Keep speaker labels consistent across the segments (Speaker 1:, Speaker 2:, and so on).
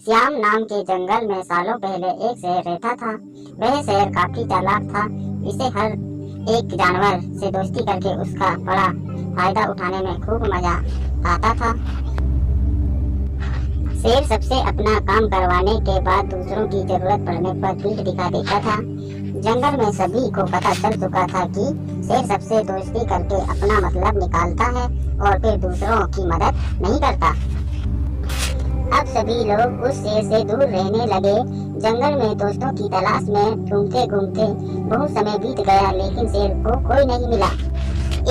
Speaker 1: श्याम नाम के जंगल में सालों पहले एक शेर रहता था। वह शेर काफी चालाक था। इसे हर एक जानवर से दोस्ती करके उसका बड़ा फायदा उठाने में खूब मजा आता था। शेर सबसे अपना काम करवाने के बाद दूसरों की जरूरत पड़ने पर पीठ दिखा देता था। जंगल में सभी को पता चल चुका था कि शेर सबसे दोस्ती करके अपना मतलब निकालता है और फिर दूसरों की मदद नहीं करता। अब सभी लोग उस शेर से दूर रहने लगे। जंगल में दोस्तों की तलाश में घूमते घूमते बहुत समय बीत गया, लेकिन शेर को कोई नहीं मिला।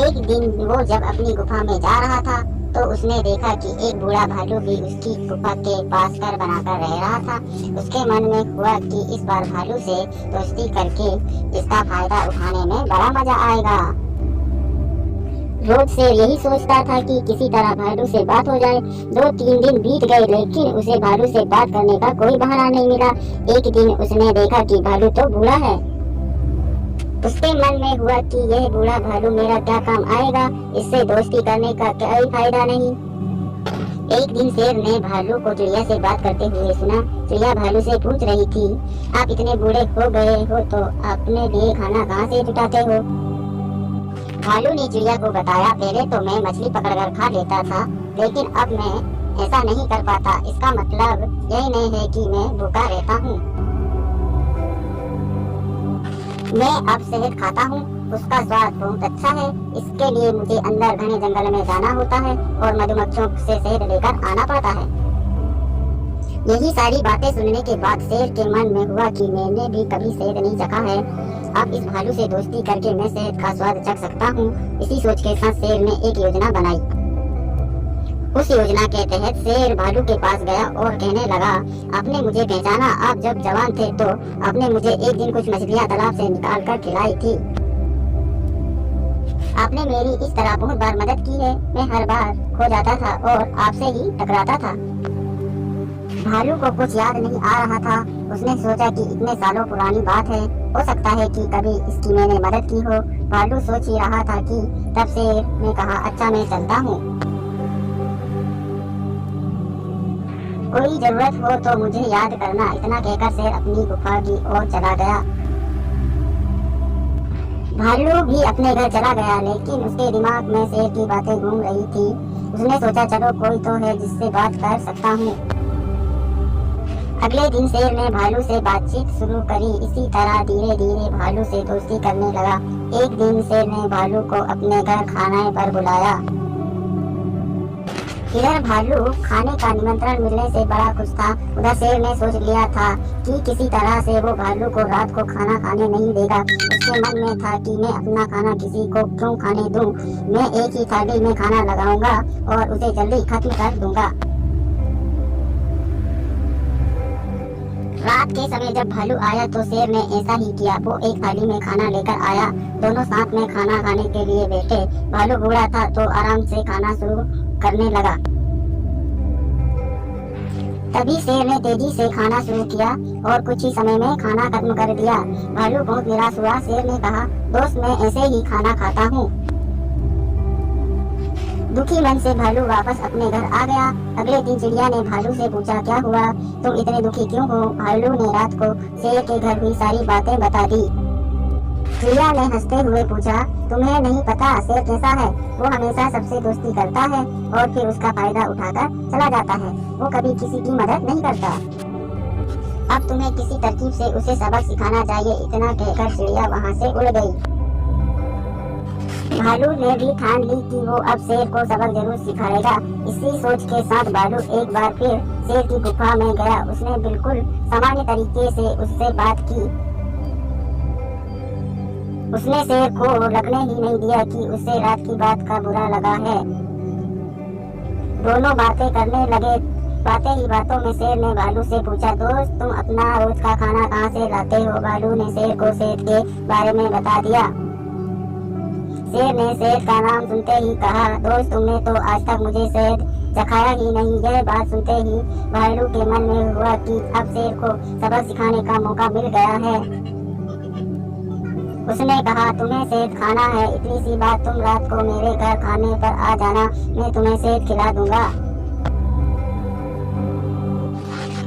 Speaker 1: एक दिन वो जब अपनी गुफा में जा रहा था तो उसने देखा कि एक बूढ़ा भालू भी उसकी गुफा के पास घर बनाकर रह रहा था। उसके मन में हुआ कि इस बार भालू से दोस्ती करके इसका फायदा उठाने में बड़ा मजा आएगा। रोज शेर यही सोचता था कि किसी तरह भालू से बात हो जाए। 2-3 दिन बीत गए, लेकिन उसे भालू से बात करने का कोई बहाना नहीं मिला। एक दिन उसने देखा कि भालू तो बूढ़ा है। उसके मन में हुआ कि यह बूढ़ा भालू मेरा क्या काम आएगा, इससे दोस्ती करने का कोई फायदा नहीं। एक दिन शेर ने भालू को चिड़िया से बात करते हुए सुना। चिड़िया भालू से पूछ रही थी, आप इतने बूढ़े हो गए हो तो अपने लिए खाना कहाँ से जुटाते हो? भालू ने चिड़िया को बताया, पहले तो मैं मछली पकड़कर खा लेता था, लेकिन अब मैं ऐसा नहीं कर पाता। इसका मतलब यह नहीं है कि मैं भूखा रहता हूँ। मैं अब शहद खाता हूँ, उसका स्वाद बहुत अच्छा है। इसके लिए मुझे अंदर घने जंगल में जाना होता है और मधुमक्खियों से शहद लेकर आना पड़ता है। यही सारी बातें सुनने के बाद शेर के मन में हुआ कि मैंने भी कभी शहद नहीं चखा है। अब इस भालू से दोस्ती करके मैं शहद का स्वाद चख सकता हूँ। इसी सोच के साथ शेर ने एक योजना बनाई। उस योजना के तहत शेर भालू के पास गया और कहने लगा, आपने मुझे पहचाना। आप जब जवान थे तो आपने मुझे एक दिन कुछ मछलियाँ तालाब से निकाल कर खिलाई थी। आपने मेरी इस तरह बहुत बार मदद की है। मैं हर बार खो जाता था और आपसे ही टकराता था। भालू को कुछ याद नहीं आ रहा था। उसने सोचा कि इतने सालों पुरानी बात है, हो सकता है कि कभी इसकी मैंने मदद की हो। भालू सोच ही रहा था कि तब शेर ने कहा, अच्छा मैं चलता हूँ, कोई जरूरत हो तो मुझे याद करना। इतना कहकर शेर अपनी गुफा की ओर चला गया। भालू भी अपने घर चला गया, लेकिन उसके दिमाग में शेर की बातें घूम रही थी। उसने सोचा, चलो कोई तो है जिससे बात कर सकता हूँ। अगले दिन शेर ने भालू से बातचीत शुरू करी। इसी तरह धीरे धीरे भालू से दोस्ती करने लगा। एक दिन शेर ने भालू को अपने घर खाने पर बुलाया। इधर भालू खाने का निमंत्रण मिलने से बड़ा खुश था। उधर शेर ने सोच लिया था कि किसी तरह से वो भालू को रात को खाना खाने नहीं देगा। उसके मन में था कि मैं अपना खाना किसी को क्यों खाने दूं। मैं एक ही थाली में खाना लगाऊंगा और उसे जल्दी खत्म कर दूंगा। रात के समय जब भालू आया तो शेर ने ऐसा ही किया। वो एक थाली में खाना लेकर आया। दोनों साथ में खाना खाने के लिए बैठे। भालू बूढ़ा था तो आराम से खाना शुरू करने लगा। तभी शेर ने तेजी से खाना शुरू किया और कुछ ही समय में खाना खत्म कर दिया। भालू बहुत निराश हुआ। शेर ने कहा, दोस्त मैं ऐसे ही खाना खाता हूँ। दुखी मन से भालू वापस अपने घर आ गया। अगले दिन चिड़िया ने भालू से पूछा, क्या हुआ, तुम इतने दुखी क्यों हो? भालू ने रात को शेर के घर हुई सारी बातें बता दी। चिड़िया ने हंसते हुए पूछा, तुम्हें नहीं पता शेर कैसा है? वो हमेशा सबसे दोस्ती करता है और फिर उसका फायदा उठाकर चला जाता है। वो कभी किसी की मदद नहीं करता। अब तुम्हें किसी तरकीब से उसे सबक सिखाना चाहिए। इतना कहकर चिड़िया वहाँ से उड़ गई। भालू ने भी ठान ली कि वो अब शेर को सबक जरूर सिखाएगा। इसी सोच के साथ भालू एक बार फिर शेर की गुफा में गया। उसने बिल्कुल सामान्य तरीके से उससे बात की। उसने शेर को लगने ही नहीं दिया कि उसे रात की बात का बुरा लगा है। दोनों बातें करने लगे। बातें ही बातों में शेर ने भालू से पूछा, दोस्त तुम अपना रोज का खाना कहाँ से लाते हो? भालू ने शेर को शहद के बारे में बता दिया। शेर ने शहद का नाम सुनते ही कहा, दोस्त तुमने तो आज तक मुझे शहद चखाया ही नहीं। यह बात सुनते ही भालू के मन में हुआ कि अब शेर को सबक सिखाने का मौका मिल गया है। उसने कहा, तुम्हें शहद खाना है, इतनी सी बात, तुम रात को मेरे घर खाने पर आ जाना, मैं तुम्हें शहद खिला दूंगा।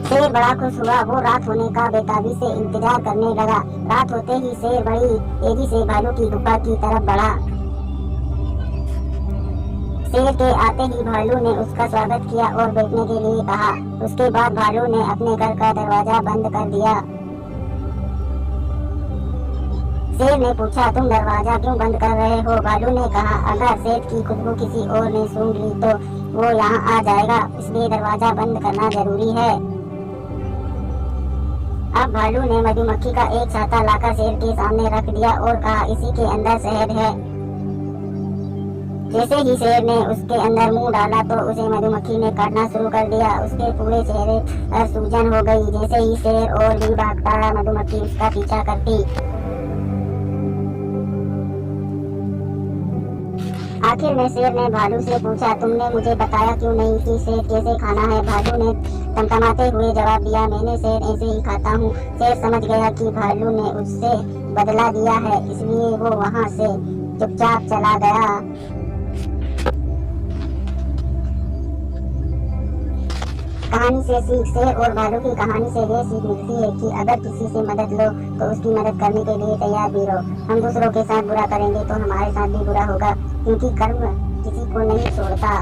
Speaker 1: शेर बड़ा खुश हुआ। वो रात होने का बेताबी से इंतजार करने लगा। रात होते ही शेर बड़ी तेजी से भालू की गुफा की तरफ बढ़ा। शेर के आते ही भालू ने उसका स्वागत किया और बैठने के लिए कहा। उसके बाद भालू ने अपने घर का दरवाजा बंद कर दिया। शेर ने पूछा, तुम दरवाजा क्यों बंद कर रहे हो? भालू ने कहा, अगर शहद की खुशबू किसी और ने सूंघ ली तो वो यहाँ आ जाएगा, इसलिए दरवाजा बंद करना जरूरी है। अब भालू ने मधुमक्खी का एक छाता लाकर शेर के सामने रख दिया और कहा, इसी के अंदर शहद है। जैसे ही शेर ने उसके अंदर मुंह डाला तो उसे मधुमक्खी ने काटना शुरू कर दिया। उसके पूरे चेहरे पर सूजन हो गई। जैसे ही शेर और भी भागता, मधुमक्खी उसका पीछा करती। आखिर में शेर ने भालू से पूछा, तुमने मुझे बताया क्यों नहीं कि शहद कैसे खाना है? भालू ने टमटमाते हुए जवाब दिया, मैंने शहद ऐसे ही खाता हूँ। शेर समझ गया कि भालू ने उससे बदला दिया है, इसलिए वो वहाँ से चुपचाप चला गया। कहानी से सीख। शेर और भालू की कहानी से ये सीख मिलती है कि अगर किसी से मदद लो तो उसकी मदद करने के लिए तैयार भी रहो। हम दूसरों के साथ बुरा करेंगे तो हमारे साथ भी बुरा होगा, क्योंकि कर्म किसी को नहीं छोड़ता।